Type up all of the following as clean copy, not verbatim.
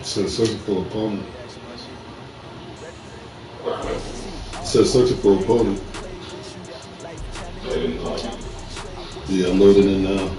Said searching for opponent. Said searching for opponent. Yeah, I'm loading in now.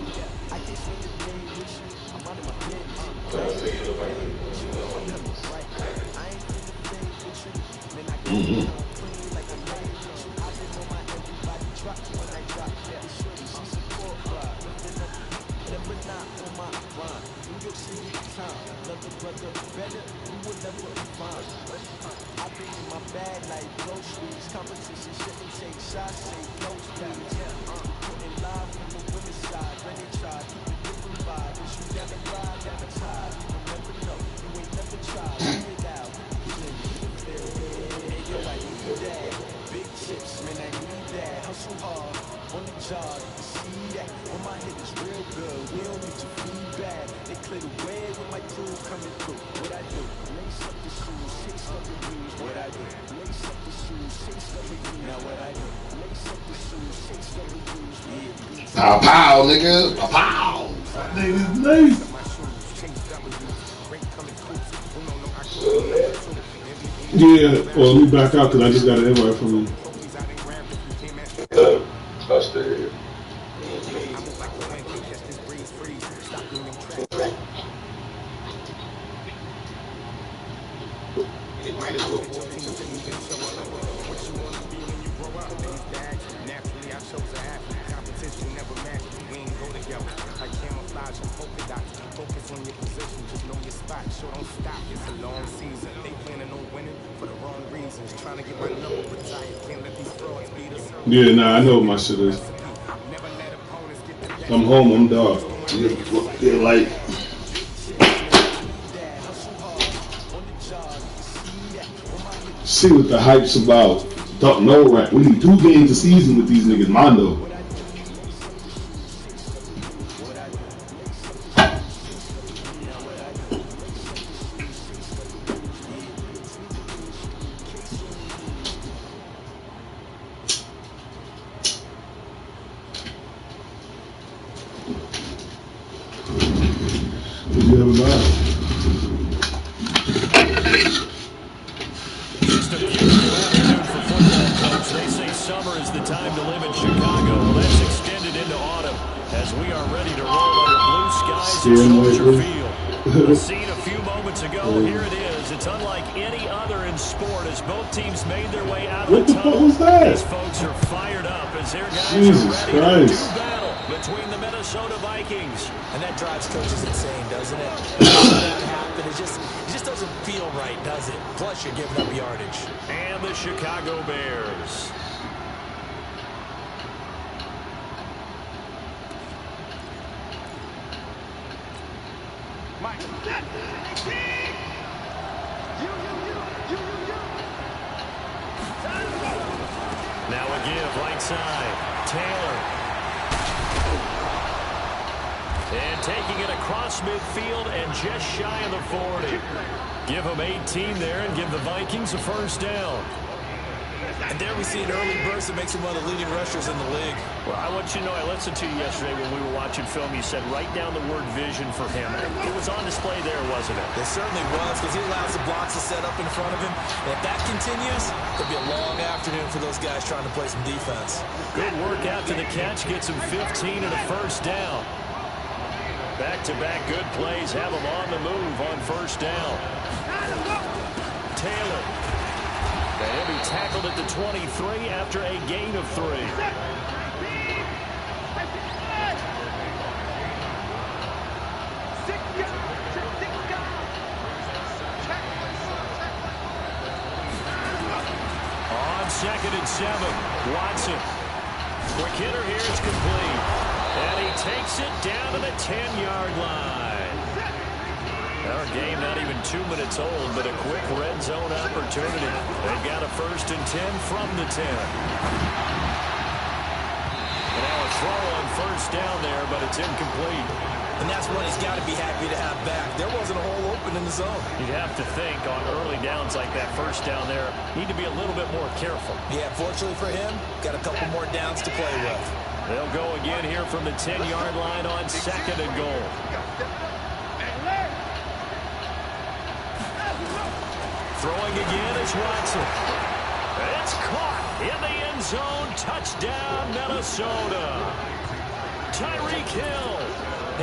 Pow pow, nigga. Pow pow. That nigga's nice. Yeah, well, let me back out because I just got an invite from you. I stay here. Yeah, nah, I know what my shit is. I'm home, I'm dog. Yeah, like. See what the hype's about. Don't know, right? We need 2 games a season with these niggas, Mondo. The scene a few moments ago, here it is. It's unlike any other in sport as both teams made their way out of the tunnel. What the fuck was that? These folks are fired up as their guys Jesus are ready Christ. to do battle between the Minnesota Vikings. And that drives coaches insane, doesn't it? That happen. It just doesn't feel right, does it? Plus, you're giving up yardage. And the Chicago Bears. Now a give, right side, Taylor. And taking it across midfield and just shy of the 40. Give them 18 there and give the Vikings a first down. And there we see an early burst that makes him one of the leading rushers in the league. Well, I want you to know, I listened to you yesterday when we were watching film. You said write down the word vision for him. It was on display there, wasn't it? It certainly was, because he allows the blocks to set up in front of him. And if that continues, it'll be a long afternoon for those guys trying to play some defense. Good work out to the catch. Gets him 15 and a first down. Back-to-back good plays have him on the move on first down. Taylor. And he'll be tackled at the 23 after a gain of 3. On 2nd and 7, Watson. Quick hitter here, it's complete. And he takes it down to the 10-yard line. Our game not even 2 minutes old, but a quick red zone opportunity. They've got a 1st and 10 from the 10. And now a throw on first down there, but it's incomplete. And that's one he's got to be happy to have back. There wasn't a hole open open in the zone. You'd have to think on early downs like that first down there, need to be a little bit more careful. Yeah, fortunately for him, got a couple more downs to play with. They'll go again here from the 10-yard line on 2nd and goal. Throwing again is Watson. It's caught in the end zone. Touchdown, Minnesota. Tyreek Hill,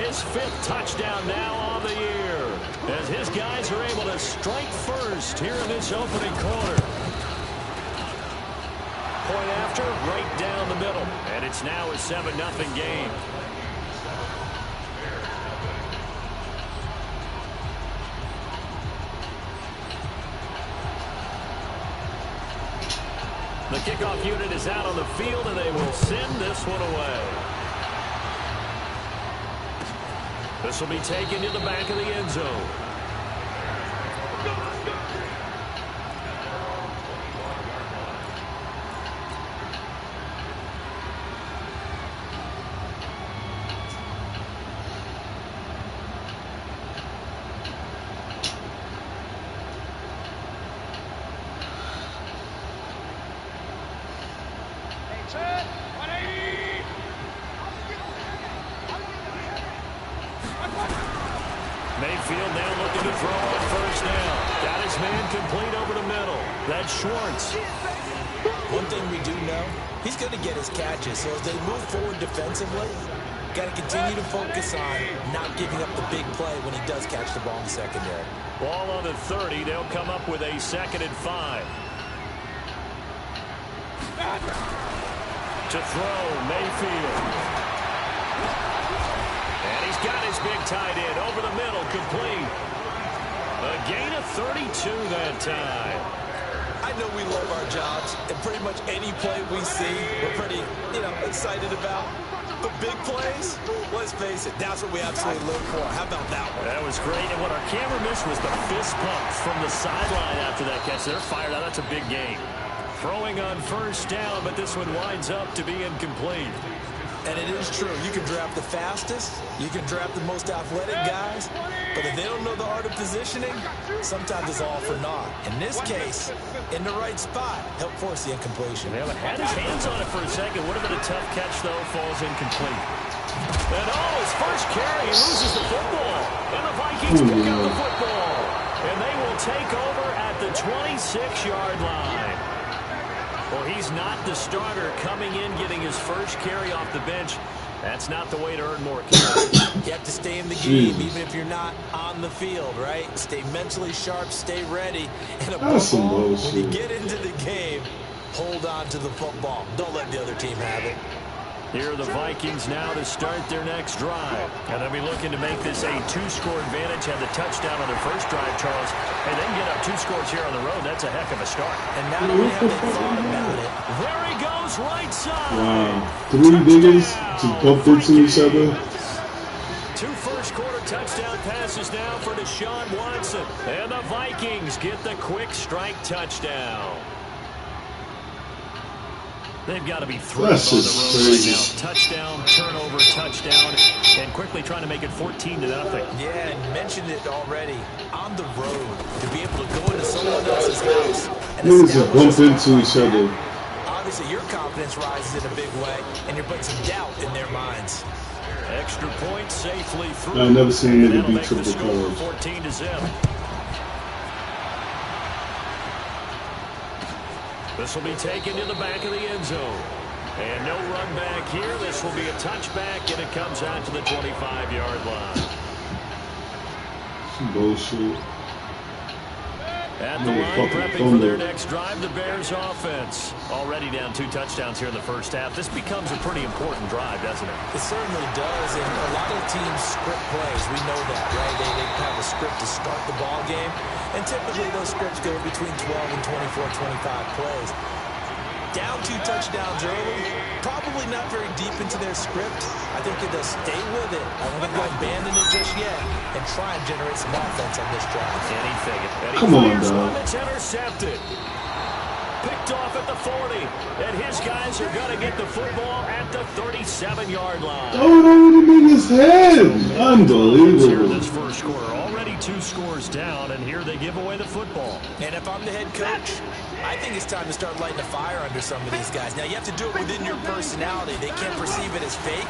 his 5th touchdown now on the year, as his guys are able to strike first here in this opening quarter. Point after, right down the middle, and it's now a 7-0 game. The kickoff unit is out on the field, and they will send this one away. This will be taken to the back of the end zone. Mayfield now looking to throw on first down. Got his man complete over the middle. That's Schwartz. One thing we do know, he's going to get his catches. So as they move forward defensively, got to continue to focus on not giving up the big play when he does catch the ball in the secondary. Ball on the 30. They'll come up with a 2nd and 5. To throw, Mayfield. And he's got his big tight end over the middle, complete. A gain of 32 that time. I know we love our jobs, and pretty much any play we see, we're pretty, excited about. But big plays, let's face it, that's what we absolutely look for. How about that one? That was great, and what our camera missed was the fist pump from the sideline after that catch. They're fired out. That's a big gain. Throwing on first down, but this one winds up to be incomplete. And it is true. You can draft the fastest. You can draft the most athletic guys. But if they don't know the art of positioning, sometimes it's all for naught. In this case, in the right spot, help force the incompletion. They haven't had his hands on it for a second. Would have been a tough catch, though. Falls incomplete. And, his first carry, he loses the football. And the Vikings pick up the football. And they will take over at the 26-yard line. Well, he's not the starter coming in, getting his first carry off the bench. That's not the way to earn more carries. You have to stay in the game, even if you're not on the field, right? Stay mentally sharp, stay ready. And above all, when you get into the game, hold on to the football. Don't let the other team have it. Here are the Vikings now to start their next drive. And they'll be looking to make this a 2-score advantage. Had the touchdown on their first drive, Charles. And then get up 2 scores here on the road. That's a heck of a start. And not only have they thought about it. There he goes, right side. Wow. 3 niggas just bumped into each other. 2 first-quarter touchdown passes now for Deshaun Watson. And the Vikings get the quick strike touchdown. They've got to be thrilled on the road right now. Touchdown, turnover, touchdown, and quickly trying to make it 14-0. Yeah, and mentioned it already. On the road, to be able to go into someone else's house and just bump into each other. Obviously, your confidence rises in a big way, and you're putting some doubt in their minds. Extra point safely through. I've never seen a nigga be triple coverage. 14-0. This will be taken to the back of the end zone. And no run back here. This will be a touchback, and it comes out to the 25-yard line. Some bullshit. At the line, prepping for their next drive, the Bears offense. Already down 2 touchdowns here in the first half. This becomes a pretty important drive, doesn't it? It certainly does, and a lot of teams script plays. We know that, right? They have a script to start the ball game, and typically those scripts go between 12 and 24, 25 plays. Down 2 touchdowns early, probably not very deep into their script. I think they'll stay with it. I don't think they'll abandon it just yet and try and generate some offense on this drive. Anything. Come on, dog. It's intercepted. picked off at the 40. And his guys are going to get the football at the 37-yard line. Oh, it already in his head. Unbelievable. Here in this first quarter. Already 2 scores down, and here they give away the football. And if I'm the head coach, I think it's time to start lighting a fire under some of these guys. Now, you have to do it within your personality. They can't perceive it as fake.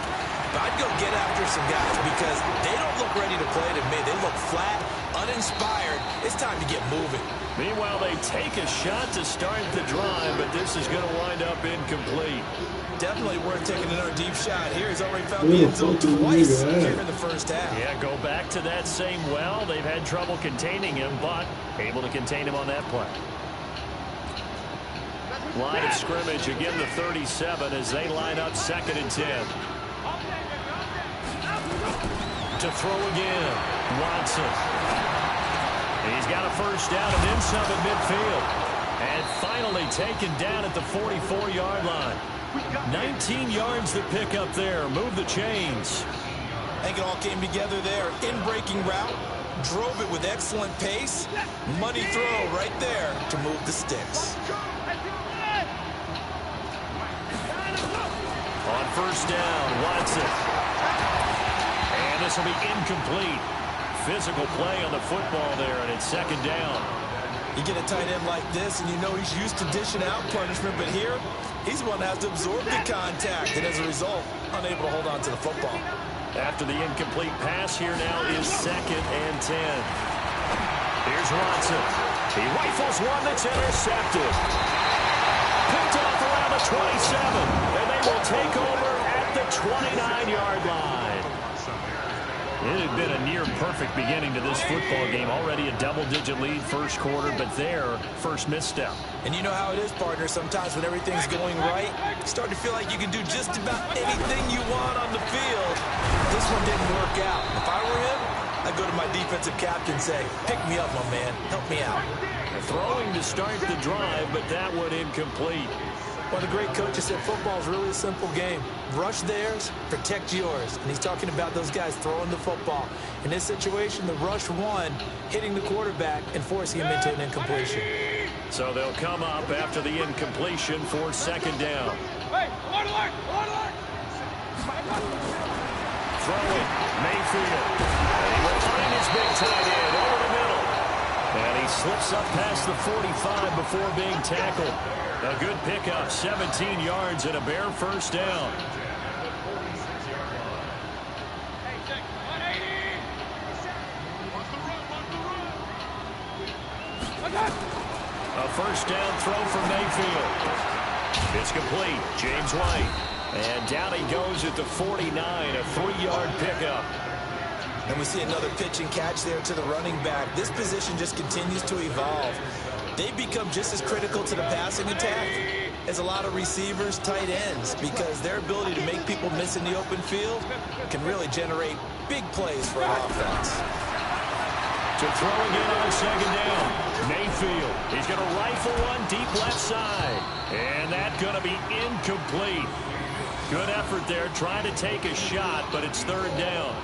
But I'd go get after some guys because they don't look ready to play to me. They look flat, uninspired. It's time to get moving. Meanwhile, they take a shot to start the drive, but this is going to wind up incomplete. Definitely worth taking another deep shot here. He's already found the end zone twice here in the first half. Yeah, go back to that same well. They've had trouble containing him, but able to contain him on that play. Line of scrimmage, again the 37 as they line up 2nd and 10. To throw again, Watson. He's got a first down and then some at midfield. And finally taken down at the 44-yard line. 19 yards to pick up there. Move the chains. I think it all came together there. In-breaking route. Drove it with excellent pace. Money throw right there to move the sticks. On first down, Watson. And this will be incomplete. Physical play on the football there, and it's 2nd down. You get a tight end like this, and you know he's used to dishing out punishment, but here, he's the one that has to absorb the contact, and as a result, unable to hold on to the football. After the incomplete pass, here now is 2nd and 10. Here's Watson. He rifles one that's intercepted. Picked off around the 27, and they will take over at the 29-yard line. It had been a near-perfect beginning to this football game. Already a double-digit lead first quarter, but their first misstep. And you know how it is, partner. Sometimes when everything's going right, you start to feel like you can do just about anything you want on the field. This one didn't work out. If I were him, I'd go to my defensive captain and say, pick me up, my man. Help me out. Throwing to start the drive, but that one incomplete. One of the great coaches said football is really a simple game. Rush theirs, protect yours. And he's talking about those guys throwing the football. In this situation, the rush won, hitting the quarterback and forcing him into an incompletion. So they'll come up after the incompletion for 2nd down. Throwing, Mayfield. And he will find his big tight end over the middle. And he slips up past the 45 before being tackled. A good pickup, 17 yards and a bare first down. A first down throw from Mayfield. It's complete. James White. And down he goes at the 49, a 3-yard pickup. And we see another pitch and catch there to the running back. This position just continues to evolve. They become just as critical to the passing attack as a lot of receivers, tight ends, because their ability to make people miss in the open field can really generate big plays for an offense. To throw again on 2nd down. Mayfield. He's going to rifle one deep left side. And that's going to be incomplete. Good effort there, trying to take a shot, but it's 3rd down.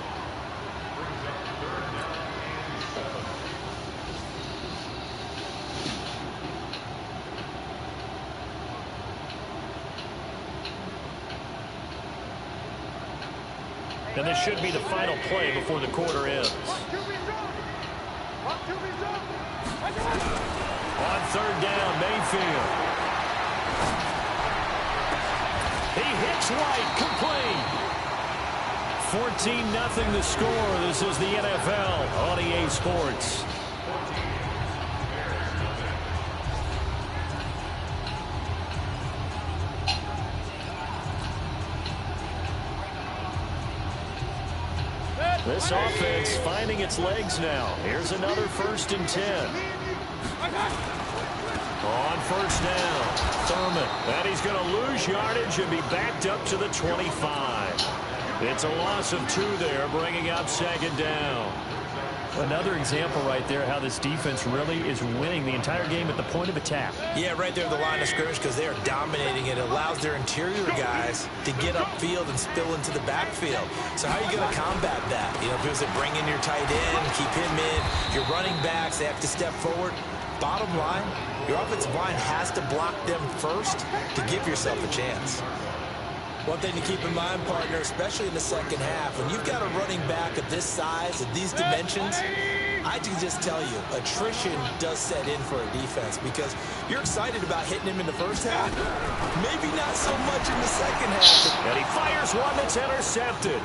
And this should be the final play before the quarter ends. On 3rd down, Mayfield. He hits White, complete. 14-0 the score. This is the NFL on EA Sports. This offense finding its legs now. Here's another 1st and 10. On first down, Thurman. And he's going to lose yardage and be backed up to the 25. It's a loss of 2 there, bringing up 2nd down. Another example right there how this defense really is winning the entire game at the point of attack. Yeah, right there at the line of scrimmage because they are dominating it. It allows their interior guys to get upfield and spill into the backfield. So how are you going to combat that? You know, because they bring in your tight end, keep him in. Your running backs, they have to step forward. Bottom line, your offensive line has to block them first to give yourself a chance. One thing to keep in mind, partner, especially in the second half, when you've got a running back of this size, of these dimensions, I can just tell you, attrition does set in for a defense because you're excited about hitting him in the first half, maybe not so much in the second half. And he fires one that's intercepted.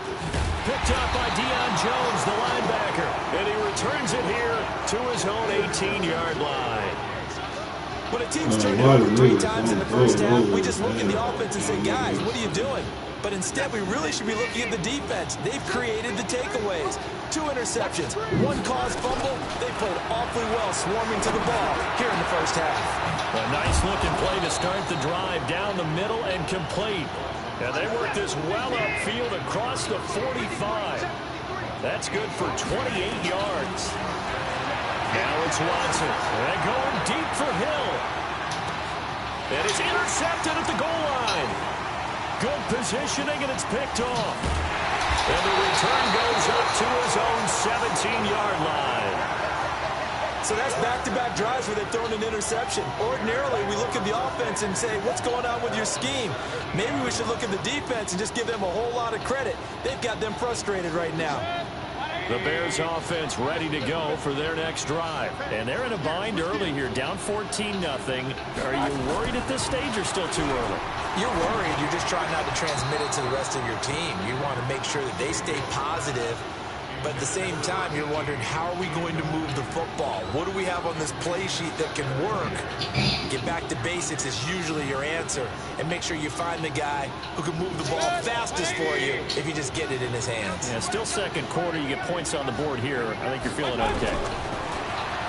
Picked up by Deion Jones, the linebacker, and he returns it here to his own 18-yard line. When a team's turned it over 3 times in the first half, we just look at the offense and say, guys, what are you doing? But instead, we really should be looking at the defense. They've created the takeaways. 2 interceptions, 1 caused fumble. They played awfully well swarming to the ball here in the first half. A nice-looking play to start the drive down the middle and complete. And they work this well upfield across the 45. That's good for 28 yards. Now it's Watson. And going deep for Hill. And it's intercepted at the goal line. Good positioning, and it's picked off. And the return goes up to his own 17-yard line. So that's back-to-back drives where they've thrown an interception. Ordinarily, we look at the offense and say, what's going on with your scheme? Maybe we should look at the defense and just give them a whole lot of credit. They've got them frustrated right now. The Bears offense ready to go for their next drive. And they're in a bind early here, down 14-0. Are you worried at this stage or still too early? You're worried. You're just trying not to transmit it to the rest of your team. You want to make sure that they stay positive. But at the same time, you're wondering, how are we going to move the football? What do we have on this play sheet that can work? Get back to basics is usually your answer. And make sure you find the guy who can move the ball fastest for you if you just get it in his hands. Yeah, still second quarter. You get points on the board here. I think you're feeling okay.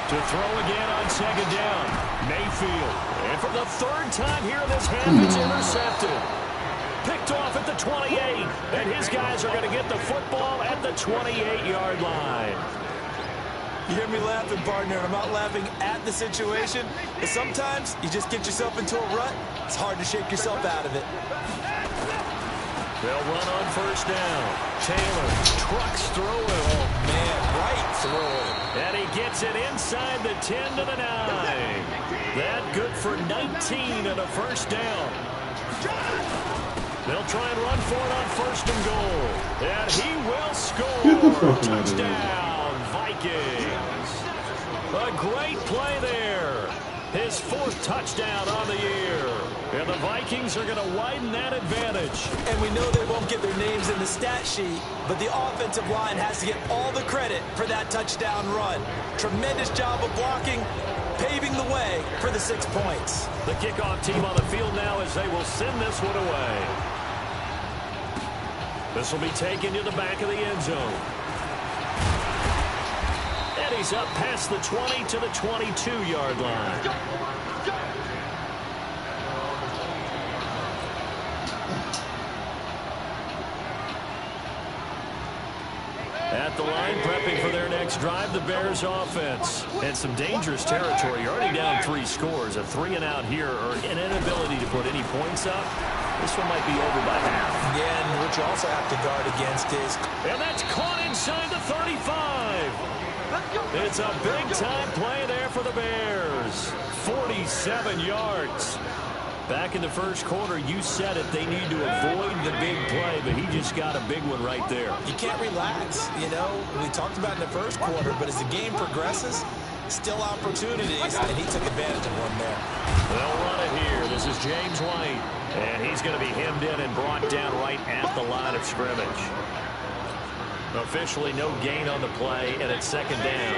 To throw again on second down. Mayfield. And for the 3rd time here in this half, it's intercepted. Picked off at the 28, and his guys are going to get the football at the 28-yard line. You hear me laughing, partner. I'm not laughing at the situation, but sometimes you just get yourself into a rut. It's hard to shake yourself out of it. They'll run on first down. Taylor trucks through it. Oh, man, right through it. And he gets it inside the 10 to the 9. That good for 19 and a first down. They'll try and run for it on 1st and goal. And he will score. Touchdown, Vikings. A great play there. His 4th touchdown on the year. And the Vikings are going to widen that advantage. And we know they won't get their names in the stat sheet, but the offensive line has to get all the credit for that touchdown run. Tremendous job of blocking, paving the way for the 6 points. The kickoff team on the field now as they will send this one away. This will be taken to the back of the end zone. And he's up past the 20 to the 22-yard line. At the line, prepping for their next drive, the Bears offense. And some dangerous territory. You're already down 3 scores. A 3-and-out here, or an inability to put any points up. This one might be over by half. Yeah, and what you also have to guard against is... And that's caught inside the 35. It's a big-time play there for the Bears. 47 yards. Back in the first quarter, you said it. They need to avoid the big play, but he just got a big one right there. You can't relax. You know, we talked about in the first quarter, but as the game progresses, still opportunities, and he took advantage of one there. They'll run it here. This is James White, and he's going to be hemmed in and brought down right at the line of scrimmage. Officially no gain on the play, and it's 2nd down.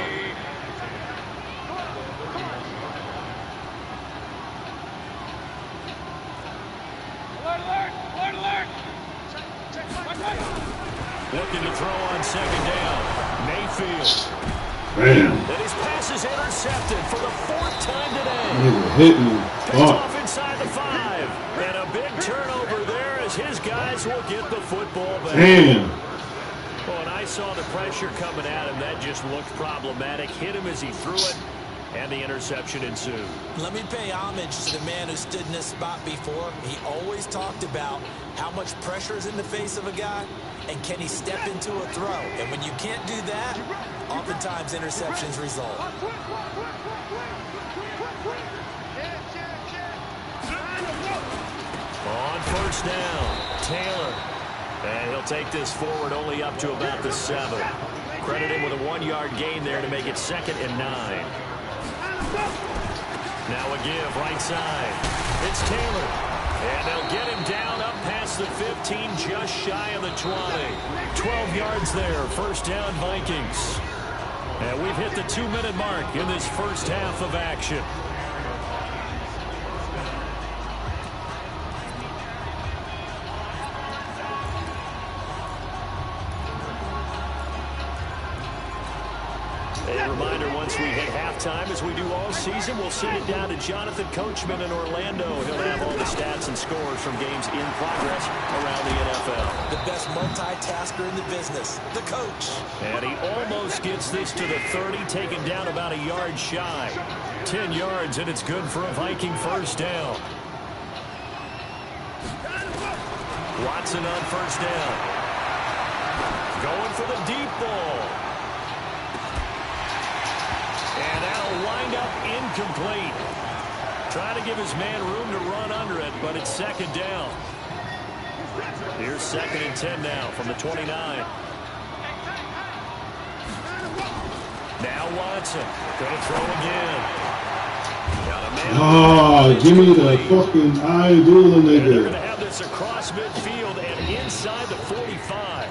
Looking to throw on 2nd down. Mayfield. Bam. And his pass is intercepted for the 4th time today. Nigga hit me. Picked off inside the 5. And a big turnover there as his guys will get the football back. Damn. Oh, and I saw the pressure pressure coming at him. That just looked problematic. Hit him as he threw it, and the interception ensued. Let me pay homage to the man who stood in this spot before. He always talked about how much pressure is in the face of a guy, and can he step into a throw. And when you can't do that, oftentimes interceptions result. On first down, Taylor. And he'll take this forward only up to about the 7. Credit him with a 1-yard gain there to make it 2nd and 9. Now a give right side. It's Taylor. And they'll get him down up past the 15, just shy of the 20. 12 yards there, first down Vikings. And we've hit the 2-minute mark in this first half of action. A reminder, once we hit halftime, as we do all season, we'll send it down to Jonathan Coachman in Orlando. He'll have all the stats and scores from games in progress around the NFL. The best multitasker in the business, the coach. And he almost gets this to the 30, taken down about a yard shy. 10 yards, and it's good for a Viking first down. Watson on first down. Going for the deep ball. And that'll wind up incomplete. Trying to give his man room to run under it, but it's 2nd down. Here's 2nd and 10 now from the 29. Now Watson. Gonna throw again. Oh, give me the fucking idol, They're nigga. going to have this across midfield and inside the 45.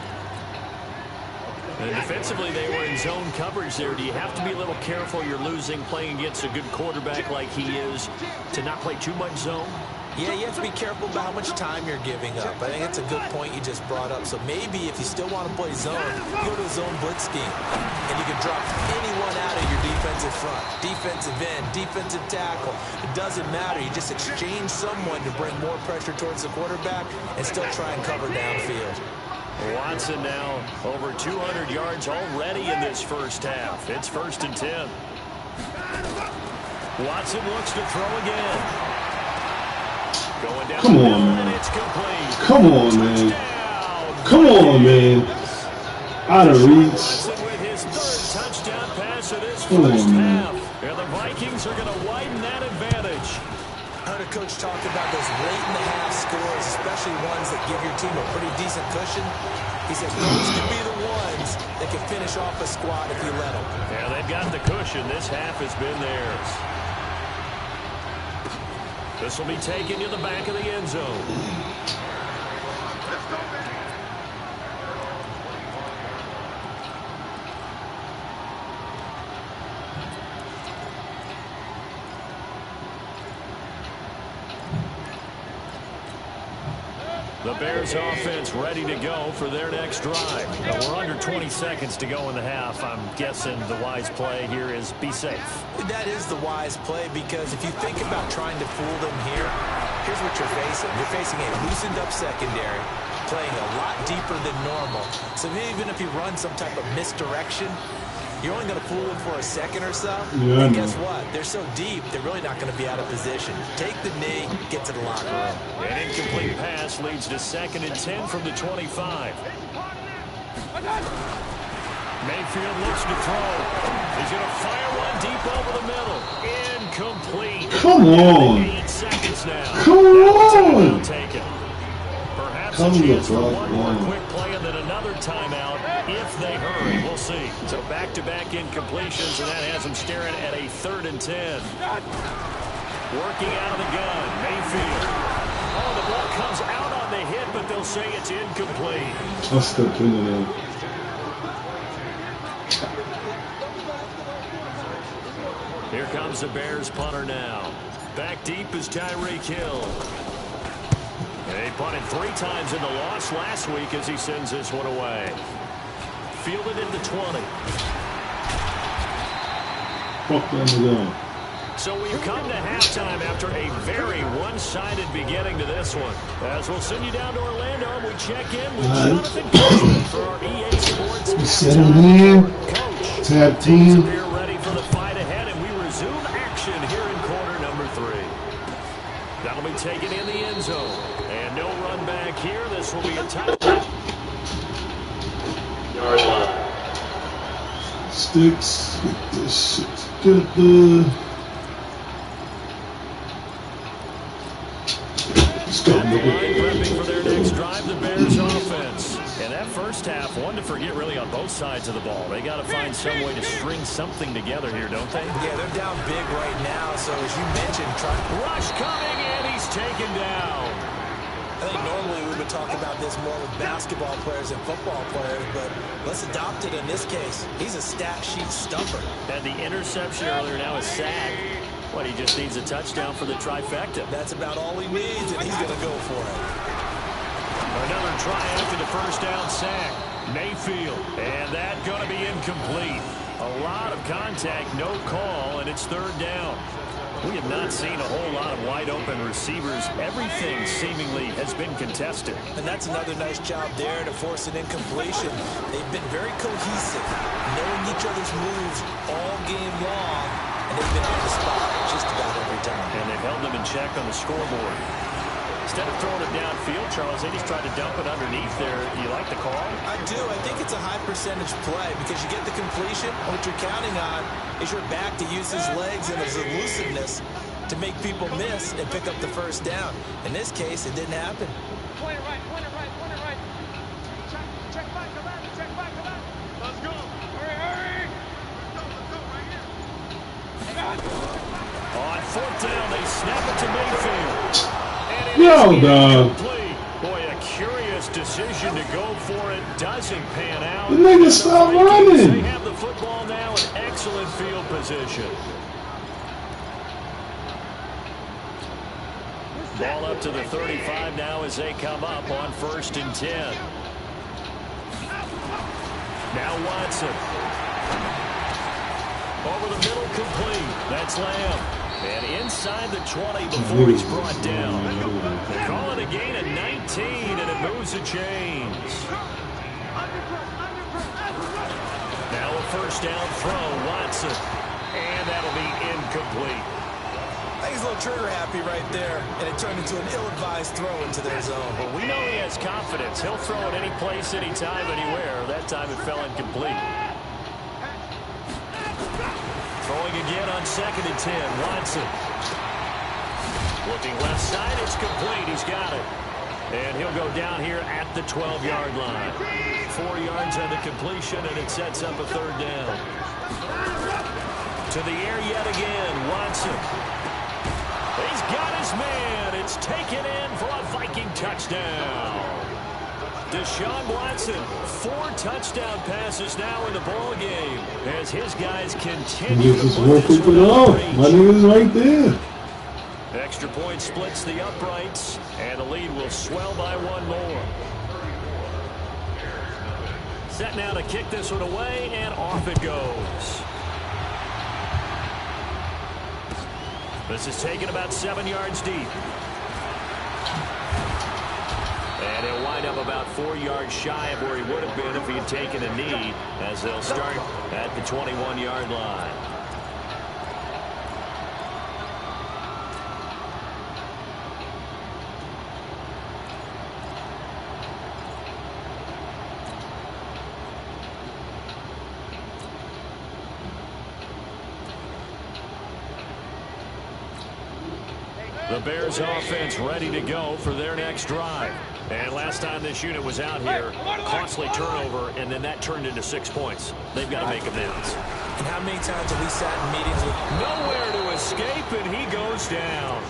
And defensively, they were in zone coverage there. Do you have to be a little careful? You're losing, playing against a good quarterback like he is, to not play too much zone? Yeah, you have to be careful about how much time you're giving up. I think that's a good point you just brought up. So maybe if you still want to play zone, go to a zone blitz scheme. And you can drop anyone out of your defensive front. Defensive end, defensive tackle. It doesn't matter. You just exchange someone to bring more pressure towards the quarterback and still try and cover downfield. Watson now over 200 yards already in this first half. It's 1st and 10. Watson looks to throw again. Going down Come the on, middle, man. and it's complete. Come on, man. Touchdown. Come on, man. Out of reach. Watson with his 3rd touchdown pass of this Come on, first man. half. And the Vikings are going to widen that advantage. I heard a coach talk about those late-in-the-half scores, especially ones that give your team a pretty decent cushion. He said those could be the ones that can finish off a squad if you let them. Yeah, they've got the cushion. This half has been theirs. This will be taken to the back of the end zone. The Bears offense ready to go for their next drive. Now, we're under 20 seconds to go in the half. I'm guessing the wise play here is be safe. That is the wise play, because if you think about trying to fool them here, here's what you're facing. You're facing a loosened up secondary, playing a lot deeper than normal. So even if you run some type of misdirection, you're only going to fool them for a second or so. Yeah, and guess what? They're so deep, they're really not going to be out of position. Take the knee, get to the locker room. An incomplete pass leads to 2nd and 10 from the 25. Mayfield looks to throw. He's going to fire one deep over the middle. Incomplete. Come on. 8 seconds now. Come on. Taken. Perhaps Come a chance for on. one more quick play and then another timeout if they hurry. We'll see. So back-to-back incompletions, and that has them staring at a 3rd and 10. Working out of the gun, Mayfield. Oh, the ball comes out on the hit, but they'll say it's incomplete. I'm still killing him. Here comes the Bears punter now. Back deep is Tyreek Hill. He punted 3 times in the loss last week as he sends this one away. Fielded at the 20. Fuck them again. So we've come to halftime after a very one-sided beginning to this one. As we'll send you down to Orlando, and we check in with Jonathan Coachman for our EA Sports halftime report. Coach, tag team appear ready for the fight ahead, and we resume action here in quarter number 3. That'll be taken in the end zone. And no run back here. This will be a touchdown. yard line. Sticks, get this shit together. Prepping for their next drive, the Bears offense. And that first half, one to forget really on both sides of the ball. They got to find some way to string something together here, don't they? Yeah, they're down big right now. So as you mentioned, rush coming, and he's taken down. I think normally we would talk about this more with basketball players and football players, but let's adopt it in this case. He's a stat sheet stumper. And the interception earlier now is sack. What, he just needs a touchdown for the trifecta. That's about all he needs, and he's going to go for it. Another try after the first down sack. Mayfield, and that going to be incomplete. A lot of contact, no call, and it's third down. We have not seen a whole lot of wide-open receivers. Everything seemingly has been contested. And that's another nice job there to force an incompletion. They've been very cohesive, knowing each other's moves all game long, and they've been on the spot just about every time. And they've held them in check on the scoreboard. Instead of throwing it downfield, Charles, they just tried to dump it underneath there. You like the call? I do. I think it's a high percentage play because you get the completion. What you're counting on is your back to use his legs and his elusiveness to make people miss and pick up the first down. In this case, it didn't happen. Point it right, point it right, point it right. Check back, come back, check back, come back. Let's go. Hurry, hurry. Let's go right here. On fourth down, they snap it to Mayfield. Yo, dog. Boy, a curious decision to go for it. Doesn't pan out. The nigga stop running. They have the football now in excellent field position. Ball up to the 35 now as they come up on 1st and 10. Now Watson. Over the middle, complete. That's Lamb. And inside the 20 before he's brought down. They call it a gain of 19, and it moves the chains. Now a first down throw, Watson. And that'll be incomplete. I think he's a little trigger happy right there, and it turned into an ill-advised throw into their zone. Well, we know he has confidence. He'll throw it any place, anytime, anywhere. That time it fell incomplete. Throwing again on 2nd and 10. Watson. Looking left side. It's complete. He's got it. And he'll go down here at the 12-yard line. 4 yards on the completion, and it sets up a third down. To the air yet again. Watson. He's got his man. It's taken in for a Viking touchdown. Deshaun Watson, 4 touchdown passes now in the ball game as his guys continue to put this one on range. My nigga's right there. Extra point splits the uprights, and the lead will swell by 1 more. Set now to kick this one away, and off it goes. This is taken about 7 yards deep. And he'll wind up about 4 yards shy of where he would have been if he had taken a knee, as they'll start at the 21-yard line. The Bears offense ready to go for their next drive. And last time this unit was out here, costly turnover, and then that turned into 6 points. They've got to make amends. And how many times have we sat in meetings with nowhere to escape, and he goes down.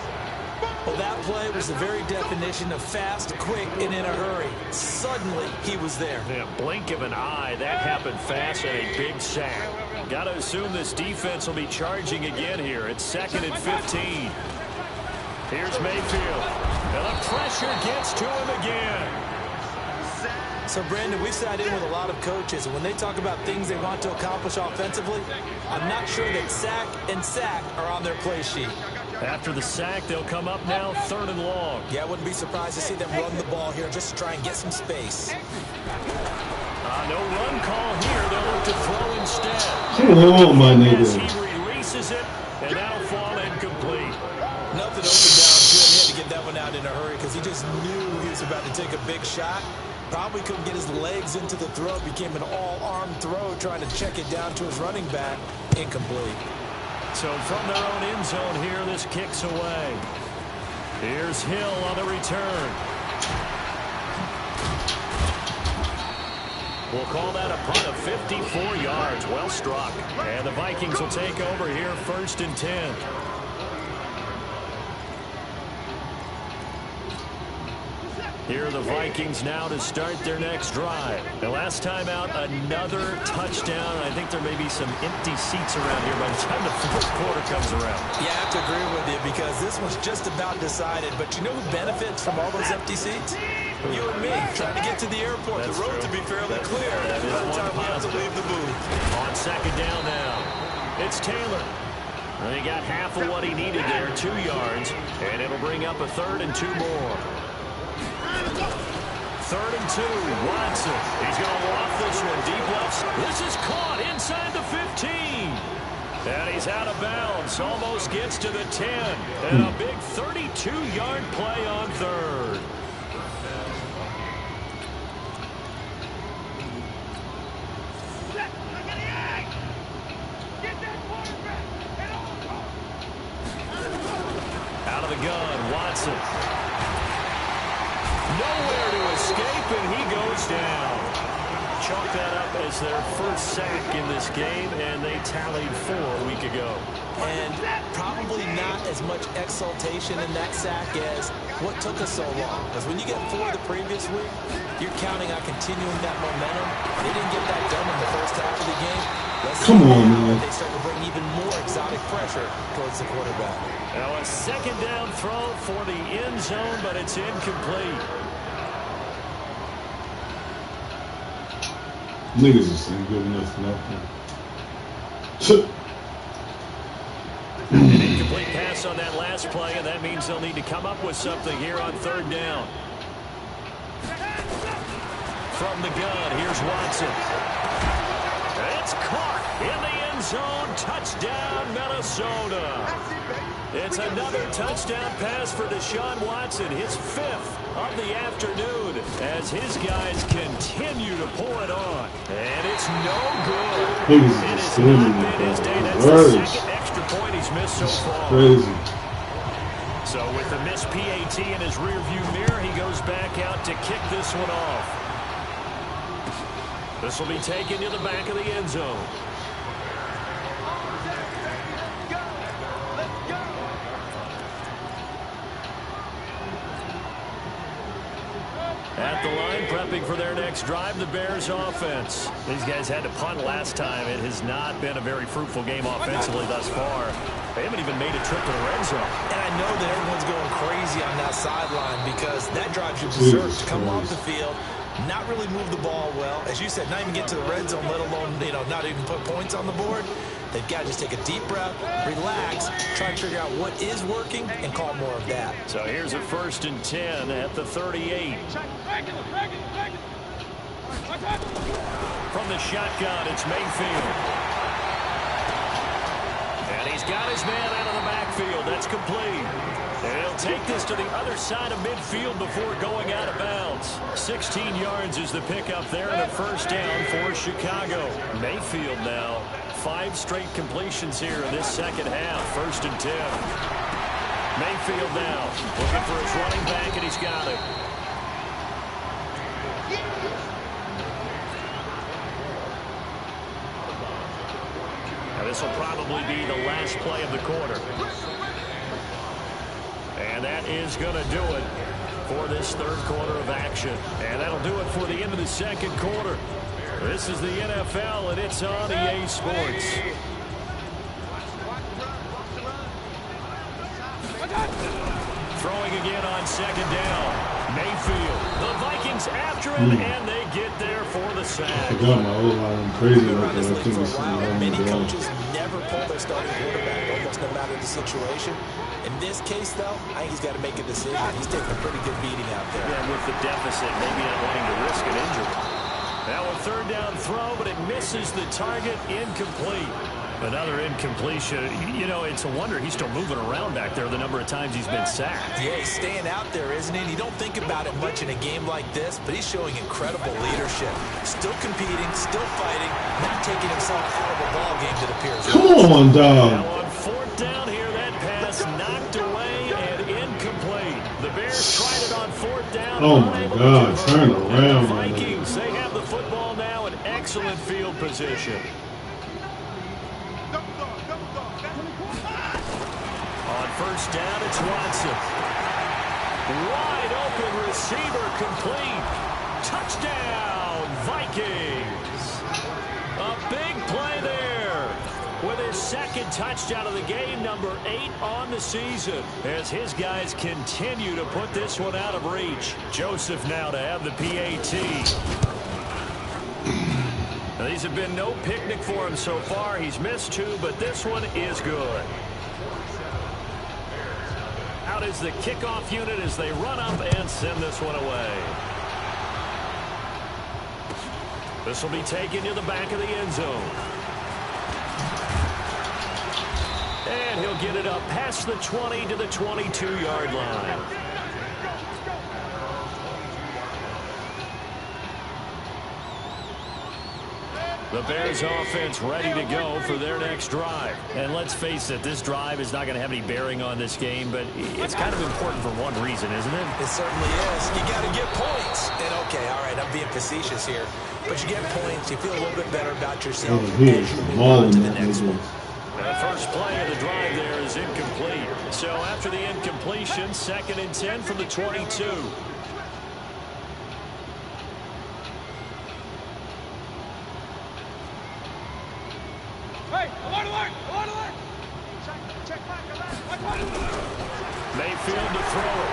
Well, that play was the very definition of fast, quick, and in a hurry. Suddenly, he was there. Yeah, blink of an eye, that happened fast, and a big sack. Got to assume this defense will be charging again here. It's 2nd and 15. Here's Mayfield. And the pressure gets to him again. So, Brandon, we've sat in with a lot of coaches, and when they talk about things they want to accomplish offensively, I'm not sure that sack and sack are on their play sheet. After the sack, they'll come up now 3rd and long. Yeah, I wouldn't be surprised to see them run the ball here just to try and get some space. No run call here. They'll look to throw instead. Come on, my nigga. As he releases it, and that'll fall incomplete. Nothing open down good. He had to get that one out in a hurry because he just knew he was about to take a big shot. Probably couldn't get his legs into the throw. Became an all-arm throw trying to check it down to his running back. Incomplete. So from their own end zone here, this kicks away. Here's Hill on the return. We'll call that a punt of 54 yards. Well struck. And the Vikings will take over here 1st and 10. Here are the Vikings now to start their next drive. The last time out, another touchdown. I think there may be some empty seats around here by the time the 4th quarter comes around. Yeah, I have to agree with you because this one's just about decided. But you know who benefits from all those empty seats? You and me, trying to get to the airport. That's the road true. to be fairly clear by the time we have to leave the booth. On 2nd down now, it's Taylor. And he got half of what he needed there, 2 yards. And it'll bring up a 3rd and 2 more. 3rd and 2, Watson. He's going to loft this one deep left. This is caught inside the 15. And he's out of bounds. Almost gets to the 10. And a big 32-yard play on 3rd. Out of the gun, Watson. Nowhere to escape, and he goes down. Chalk that up as their first sack in this game, and they tallied 4 a week ago. And probably not as much exultation in that sack as what took us so long. Because when you get 4 the previous week, you're counting on continuing that momentum. They didn't get that done in the first half of the game. Come on, man. They start to bring even more exotic pressure towards the quarterback. Now a 2nd down throw for the end zone, but it's incomplete. Niggas just ain't good enough, nothing. An incomplete pass on that last play, and that means they'll need to come up with something here on 3rd down. From the gun, here's Watson. It's caught in the end zone. Touchdown, Minnesota. It's another touchdown pass for Deshaun Watson, his 5th of the afternoon, as his guys continue to pour it on. And it's no good. It has not been his day. That's the 2nd extra point he's missed so far. Crazy. So with the missed PAT in his rearview mirror, he goes back out to kick this one off. This will be taken to the back of the end zone. At the line, prepping for their next drive, the Bears offense. These guys had to punt last time. It has not been a very fruitful game offensively thus far. They haven't even made a trip to the red zone. And I know that everyone's going crazy on that sideline because that drives you berserk to come off the field, not really move the ball well. As you said, not even get to the red zone, let alone, not even put points on the board. They've got to just take a deep breath, relax, try to figure out what is working, and call more of that. So here's a 1st and 10 at the 38. From the shotgun, it's Mayfield. And he's got his man out of the backfield. That's complete. And he'll take this to the other side of midfield before going out of bounds. 16 yards is the pickup there, and a 1st down for Chicago. Mayfield now. 5 straight completions here in this 2nd half. 1st and 10. Mayfield now looking for his running back, and he's got it. Now this will probably be the last play of the quarter. And that is going to do it for this 3rd quarter of action. And that'll do it for the end of the 2nd quarter. This is the NFL, and it's on EA Sports. Throwing again on 2nd down. Mayfield. The Vikings after him, and they get there for the sack. I forgot my old line crazy Been like around this that. I league think for it's a while. something Many wrong. coaches never pull their starting quarterback, almost no matter the situation. In this case, though, I think he's got to make a decision. He's taking a pretty good beating out there. Yeah, with the deficit, maybe not wanting to risk an injury. Now a third down throw, but it misses the target. Incomplete. Another incompletion. You know, it's a wonder he's still moving around back there the number of times he's been sacked. Yeah, he's staying out there, isn't he? And you don't think about it much in a game like this, but he's showing incredible leadership. Still competing, still fighting, not taking himself out of a ball game that appears. Come on, dog. Now on fourth down here, that pass knocked away and incomplete. The Bears tried it on fourth down. Oh my God, turn around, The man. Vikings, they have the football now in excellent field position. On first down, it's Watson. Wide open receiver complete. Touchdown, Vikings. A big play there with his second touchdown of the game, number 8 on the season, as his guys continue to put this one out of reach. Joseph now to have the PAT. Now, these have been no picnic for him so far. He's missed 2, but this one is good. Out is the kickoff unit as they run up and send this one away. This will be taken to the back of the end zone. And he'll get it up past the 20 to the 22-yard line. The Bears offense ready to go for their next drive. And let's face it, this drive is not going to have any bearing on this game, but it's kind of important for one reason, isn't it? It certainly is. You got to get points. And okay, all right, I'm being facetious here. But you get points, you feel a little bit better about yourself as you move on to the next one. The first play of the drive there is incomplete. So after the incompletion, 2nd and 10 from the 22. Mayfield to throw it.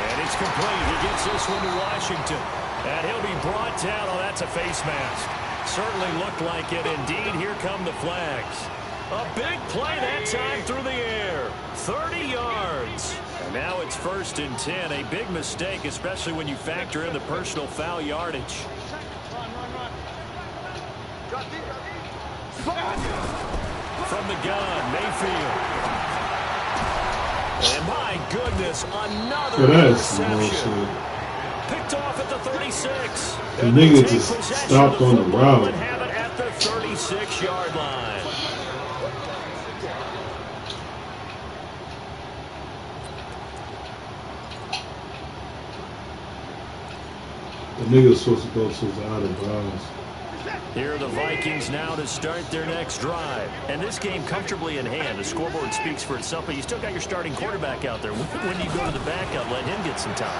And it's complete. He gets this one to Washington. And he'll be brought down. Oh, that's a face mask. Certainly looked like it. Indeed, here come the flags. A big play that time through the air. 30 yards. And now it's 1st and 10. A big mistake, especially when you factor in the personal foul yardage. From the gun, Mayfield. And my goodness, another interception. Picked off at the 36. The nigga just stopped on the route. And have it at the 36-yard line. The nigga's supposed to go to the out of bounds. Here are the Vikings now to start their next drive. And this game comfortably in hand. The scoreboard speaks for itself, but you still got your starting quarterback out there. When do you go to the backup, let him get some time?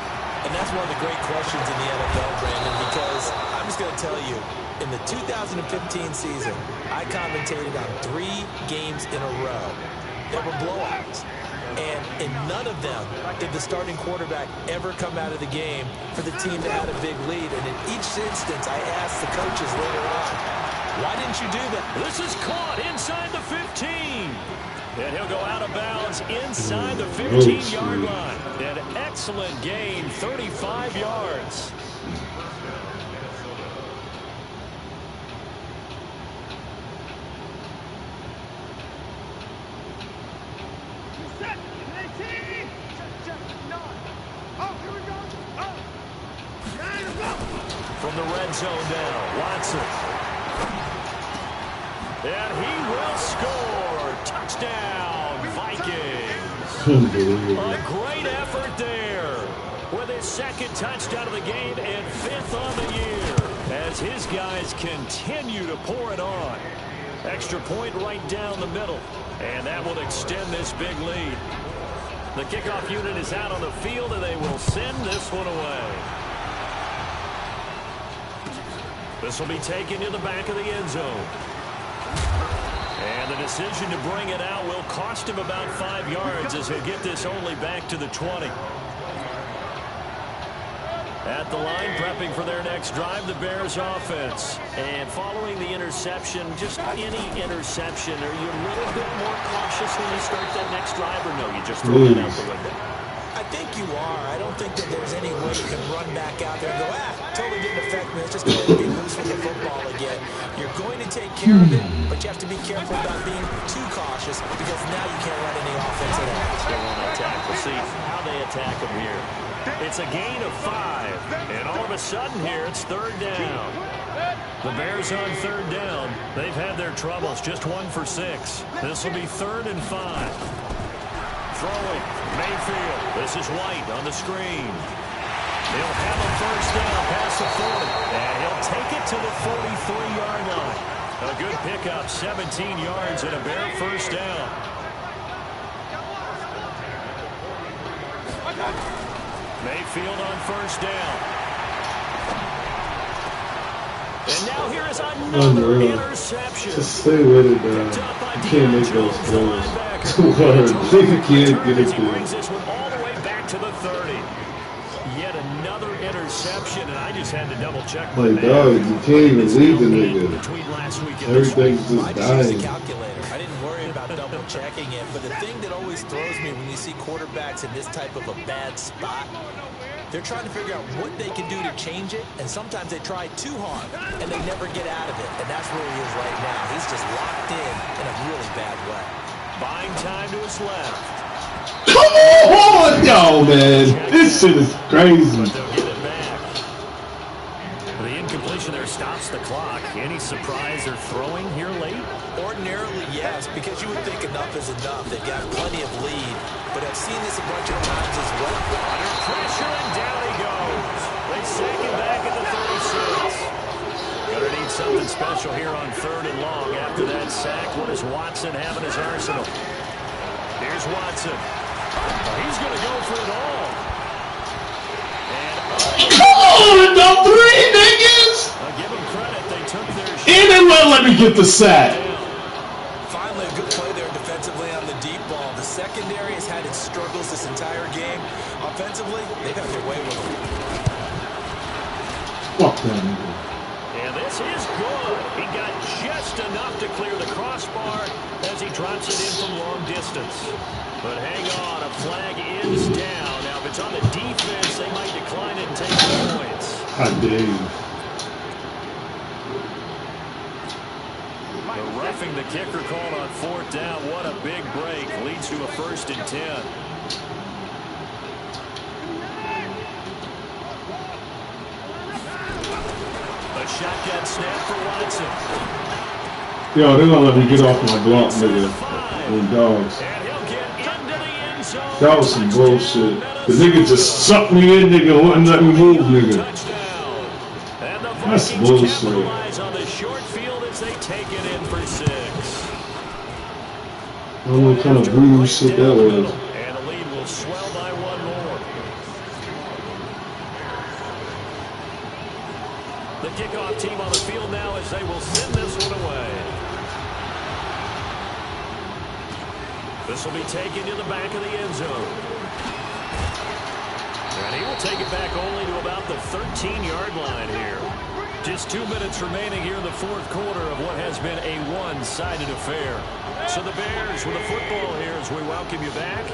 And that's one of the great questions in the NFL, Brandon, because I'm just going to tell you, in the 2015 season, I commentated on 3 games in a row. They were blowouts. And in none of them did the starting quarterback ever come out of the game for the team that had a big lead. And in each instance, I asked the coaches later on, why didn't you do that? This is caught inside the 15. And he'll go out of bounds inside the 15-yard line. An excellent gain, 35 yards. From the red zone now, Watson. And he will score. Touchdown, Vikings. A great effort there with his 2nd touchdown of the game and 5th on the year as his guys continue to pour it on. Extra point right down the middle, and that will extend this big lead. The kickoff unit is out on the field, and they will send this one away. This will be taken to the back of the end zone. And the decision to bring it out will cost him about 5 yards as he'll get this only back to the 20. At the line, prepping for their next drive, the Bears offense. And following the interception, just any interception, are you a little bit more cautious when you start that next drive, or no, you just throw it out the window? I think you are. I don't think that there's any way you can run back out there and go, totally didn't affect me. Let's just go ahead and be loose with the football again. You're going to take care of it, but you have to be careful about being too cautious because now you can't run any offense at all. Still on attack. We'll see how they attack him here. It's a gain of 5, and all of a sudden here, it's 3rd down. The Bears on 3rd down. They've had their troubles, just 1 for 6. This will be 3rd and 5. Throwing, Mayfield. This is White on the screen. He'll have a 1st down past the 40, and he'll take it to the 43-yard line. A good pickup, 17 yards and a Bear 1st down. Mayfield on 1st down. And now here is another interception. Just stay with it, you can't make those throws. You can't get it He brings this one all the way back to the 30. Yet another interception, and I just had to double check. Like, dog, you can't even leave the nigga. Everything's just dying. I didn't worry about double checking it, but the thing that always throws me when you see quarterbacks in this type of a bad spot, they're trying to figure out what they can do to change it, and sometimes they try too hard, and they never get out of it, and that's where he is right now. He's just locked in a really bad way. Buying time to his left. Come on, yo, man. This shit is crazy. But they'll get it back. The incompletion there stops the clock. Any surprise they're throwing here late? Ordinarily, yes, because you would think enough is enough. They've got plenty of lead, but I've seen this a bunch of times as well. Under pressure, and down he goes. They sack him back at the 36. Gonna need something special here on 3rd and long. After that sack, what does Watson have in his arsenal? Here's Watson. He's gonna go for it all. And come on, no 3 niggas! I give them credit. They took their shot. And they won't let me get the sack. Finally, a good play there defensively on the deep ball. The secondary has had its struggles this entire game. Offensively, they've had their way with them. Fuck that nigga. And this is good. He got just enough to clear the crossbar as he drops it in from long distance. But hang on, a flag is down. Now, if it's on the defense, they might decline it and take the points. How dare you? The roughing the kicker called on 4th down. What a big break. Leads to a 1st and 10. A shotgun snap for Watson. Yo, they're gonna let me get off my block, nigga. Them dogs. And he'll get into the end zone. That was some bullshit. The nigga just sucked me in, nigga, and wouldn't let me move, nigga. Touchdown. And the That's Vikings bullshit. capitalize on the short field as they take it in for 6. I don't know what kind of brutal shit that was. And the lead will swell by 1 more. The kickoff team on the field now as they will send this one away. This will be taken to the back of the end zone. And he will take it back only to about the 13-yard line here. Just 2 minutes remaining here in the 4th quarter of what has been a one-sided affair. So the Bears with the football here as we welcome you back.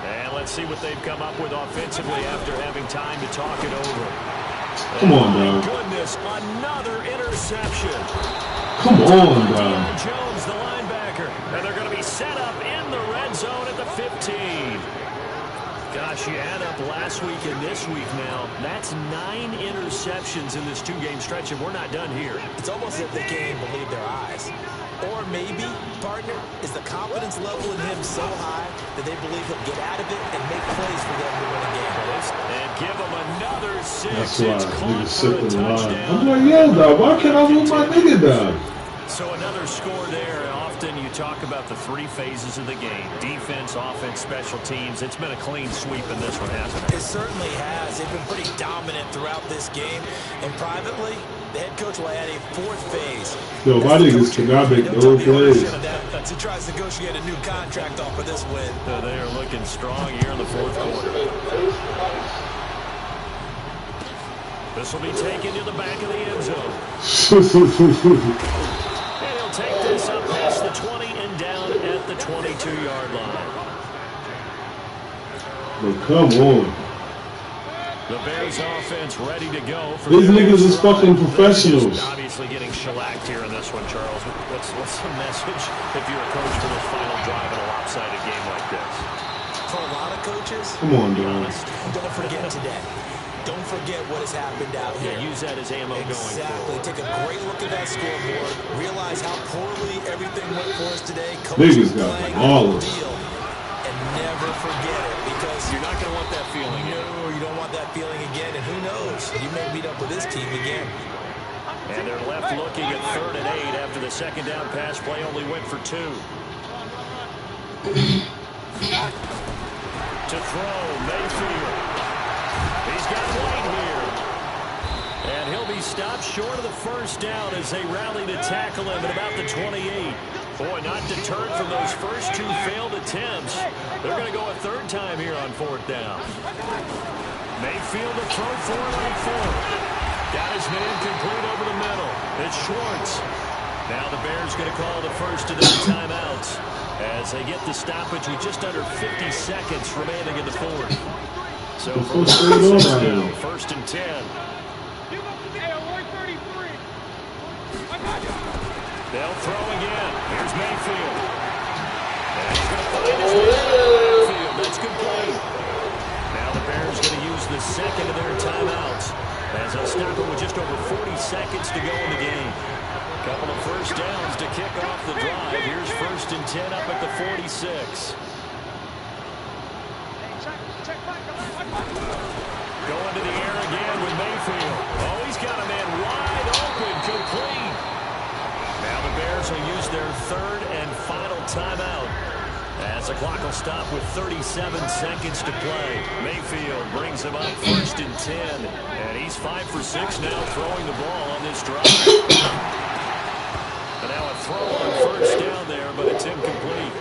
And let's see what they've come up with offensively after having time to talk it over. Come on, my dog. goodness, another interception. Come on, dog. Jones, the linebacker. And they're going to be set up in the red zone at the 15. Gosh, you add up last week and this week now. That's 9 interceptions in this 2-game stretch, and we're not done here. It's almost as if they can't even believe their eyes. Or maybe, partner, is the confidence level in him so high that they believe he'll get out of it and make plays for them to win a game. And give him another 6. That's why It's niggas caught sit for a in the line. touchdown. I'm like, yeah, dog. Why can't I move my nigga down? So another score there. Often you talk about the 3 phases of the game. Defense, offense, special teams. It's been a clean sweep in this one, hasn't it? It certainly has. They've been pretty dominant throughout this game. And privately, The head coach will add a fourth phase. Yo, my niggas cannot make no plays. He tries to negotiate a new contract off of this win. They are looking strong here in the fourth quarter. This will be taken to the back of the end zone. And he'll take this up past the 20 and down at the 22-yard line. But come on. The Bears offense ready to go. These niggas is fucking professionals. Obviously getting shellacked here in this one, Charles. What's the message if you're a coach for this final drive in a lopsided game like this? For a lot of coaches, come on, dude. Don't forget today. Don't forget what has happened out here. Yeah, use that as ammo going forward. Exactly. Take a great look at that scoreboard. Realize how poorly everything went for us today. Niggas got all of it. And never forget it, because you're not going to want that feeling. No, you don't want that feeling again. And who knows? You may meet up with this team again. And they're left looking at 3rd and 8 after the second down pass play only went for 2. To throw, Mayfield. He's got White here. And he'll be stopped short of the first down as they rally to tackle him at about the 28. Boy, not deterred from those first 2 failed attempts. They're going to go a 3rd time here on 4th down. Mayfield to throw for it on 4th. Got his man complete over the middle. It's Schwartz. Now the Bears going to call the first of their timeouts as they get the stoppage with just under 50 seconds remaining in the 4th. So first and 10. They'll throw again. Here's Mayfield. And he's going to find his way Mayfield. That's complete. Now the Bears going to use the second of their timeouts as they'll stop it with just over 40 seconds to go in the game. Couple of first downs to kick off the drive. Here's first and 10 up at the 46. Going to the air again with Mayfield. Oh, he's got a man wide open, complete. Now the Bears will use their 3rd and final timeout as the clock will stop with 37 seconds to play. Mayfield brings him up first and 10, and he's 5 for 6 now throwing the ball on this drive. And now a throw on first down there, but it's incomplete.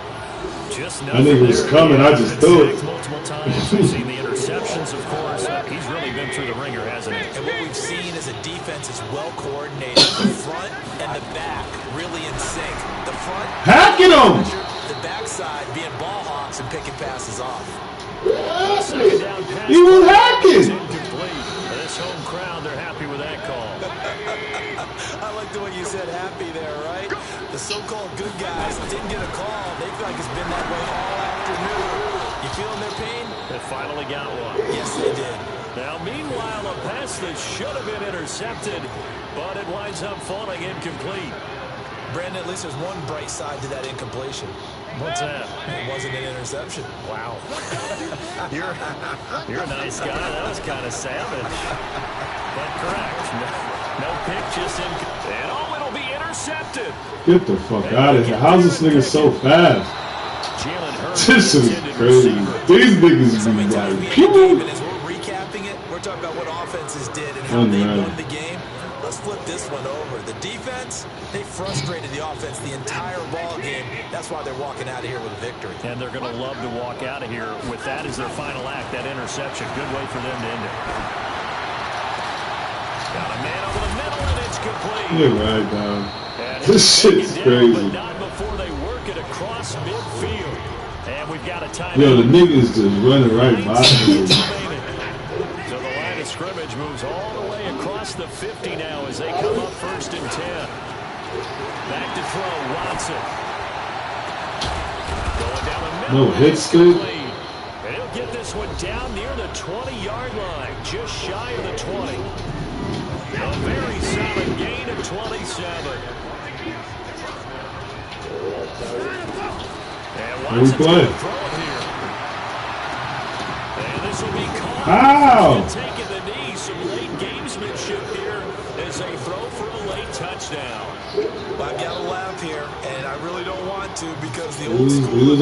Just I knew it was coming. I just threw it. Multiple times. We've seen the interceptions, of course. He's really been through the ringer, hasn't he? And what we've seen is a defense is well coordinated. The front and the back really in sync. The front hacking them. The backside being ball hawks and picking passes off. Second down pass. He was hacking. Incomplete. This home crowd, they're happy with that call. I like the way you said happy there, right? The so-called good guys didn't get a call. They feel like it's been that way all afternoon. You feeling their pain? They finally got one. Yes, they did. Now, meanwhile, a pass that should have been intercepted, but it winds up falling incomplete. Brandon, at least there's one bright side to that incompletion. What's that? It wasn't an interception. Wow. You're a nice guy. That was kind of savage. But correct. No pick, just in. And oh, it'll be intercepted. Get the fuck out of here. How's this nigga so fast? This is crazy. These niggas be like, pew. As we're recapping it, we're talking about what offenses did and how they won the game. Let's flip this one over. The defense, they frustrated the offense the entire ball game. That's why they're walking out of here with a victory. And they're going to love to walk out of here with that as their final act, that interception. Good way for them to end it. Got a man over the middle, and it's complete. You're right, dog. This shit's crazy. But not before they work it across midfield. And we've got a timeout. Yo, the niggas just running right by him. So the line of scrimmage moves all the way across the 50 now as they come up first and 10. Back to throw, Watson. Going down the middle. No hit stick. And he'll get this one down near the 20-yard line, just shy of the 20. A very solid gain of 27. And we play. And this will be caught. How? Taking the knee, some late gamesmanship here as they throw for a late touchdown. Well, I've got to laugh here, and I really don't want to because the old school is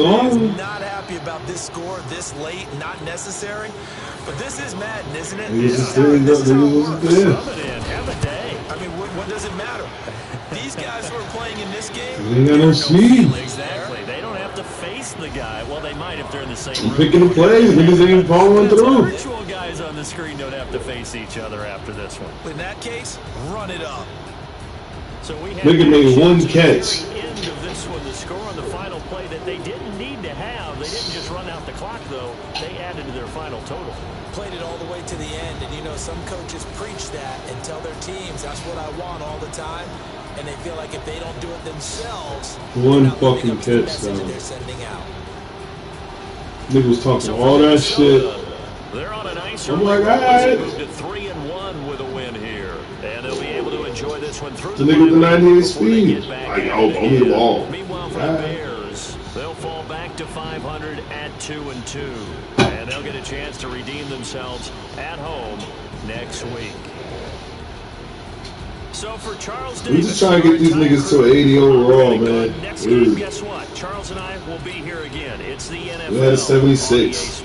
not happy about this score this late, not necessary. But this is Madden, isn't it? This is how it works. Rub it in. Have a day. I mean, what does it matter? These guys who are playing in this game, they ain't got no speed. Exactly. They don't have to face the guy. Well, they might if they're in the same room. Picking the plays, niggas ain't following The through. virtual guys on the screen don't have to face each other after this one. in that case, run it up. So we have Nigga made one catch. at the very end of this one, the score on the final play that they didn't need to have. They didn't just run out the clock, though. They added to their final total. Played it all the way to the end, and you know some coaches preach that and tell their teams that's what I want all the time, and they feel like if they don't do it themselves, One fucking catch, though. they're sending out. Nigga was talking all that shit. They're on a nice I'm like, early alright. move to 3-1 with a win here, and they'll be able to enjoy this one through The nigga with the 98 before they speed. get back Like, at oh, it only again. ball. Meanwhile, for the Bears, they'll fall back to 500 at 2-2, and they'll get a chance to redeem themselves at home next week. So for Charles We Davis, just trying to get these niggas to an 80 overall, man. next game, Dude. guess what? Charles and I will be here again. It's the NFL. We had a 76.